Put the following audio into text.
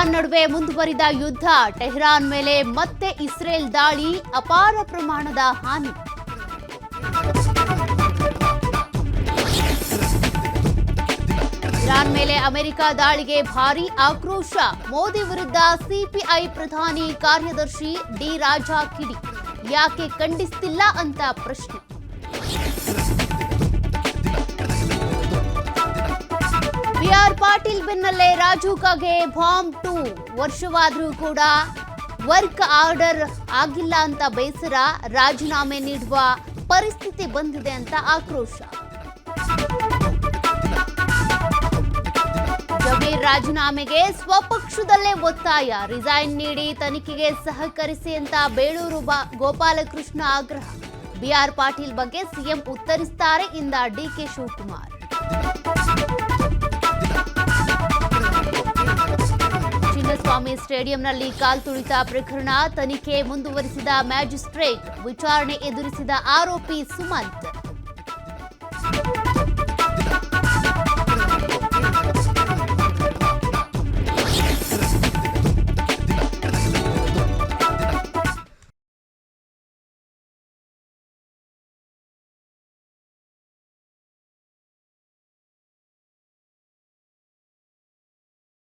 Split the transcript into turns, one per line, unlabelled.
Iran ನಡುವೆ ಮುಂದುವರಿದ ಯುದ್ಧ, ಟೆಹರಾನ್ ಮೇಲೆ ಮತ್ತೆ ಇಸ್ರೇಲ್ ದಾಳಿ, ಅಪಾರ ಪ್ರಮಾಣದ ಹಾನಿ. ಇರಾನ್ ಮೇಲೆ ಅಮೆರಿಕ ದಾಳಿಗೆ ಭಾರೀ ಆಕ್ರೋಶ, ಮೋದಿ ವಿರುದ್ಧ ಸಿಪಿಐ ಪ್ರಧಾನಿ ಕಾರ್ಯದರ್ಶಿ ಡಿ ರಾಜಾ ಕಿಡಿ, ಯಾಕೆ ಖಂಡಿಸ್ತಿಲ್ಲ ಅಂತ ಪ್ರಶ್ನೆ. ಬಿಆರ್ ಪಾಟೀಲ್ ಬೆನ್ನಲ್ಲೇ ರಾಜೂಕಾಗೆ ಬಾಂಬ್ 2, ವರ್ಷವಾದರೂ ಕೂಡ ವರ್ಕ್ ಆರ್ಡರ್ ಆಗಿಲ್ಲ ಅಂತ ಬೇಸರ, ರಾಜೀನಾಮೆ ನೀಡುವ ಪರಿಸ್ಥಿತಿ ಬಂದಿದೆ ಅಂತ ಆಕ್ರೋಶ. ಜಮೀರ್ ರಾಜೀನಾಮೆಗೆ ಸ್ವಪಕ್ಷದಲ್ಲೇ ಒತ್ತಾಯ, ರಿಸೈನ್ ನೀಡಿ ತನಿಖೆಗೆ ಸಹಕರಿಸಿ ಅಂತ ಬೇಳೂರು ಗೋಪಾಲಕೃಷ್ಣ ಆಗ್ರಹ. ಬಿಆರ್ ಪಾಟೀಲ್ ಬಗ್ಗೆ ಸಿಎಂ ಉತ್ತರಿಸುತ್ತಾರೆ ಇಂದ ಡಿಕೆ ಶಿವಕುಮಾರ್. ಚಿನ್ನಸ್ವಾಮಿ ಸ್ಟೇಡಿಯಂನಲ್ಲಿ ಕಾಲ್ತುಳಿತ ಪ್ರಕರಣ, ತನಿಖೆ ಮುಂದುವರಿಸಿದ ಮ್ಯಾಜಿಸ್ಟ್ರೇಟ್, ವಿಚಾರಣೆ ಎದುರಿಸಿದ ಆರೋಪಿ ಸುಮಂತ್.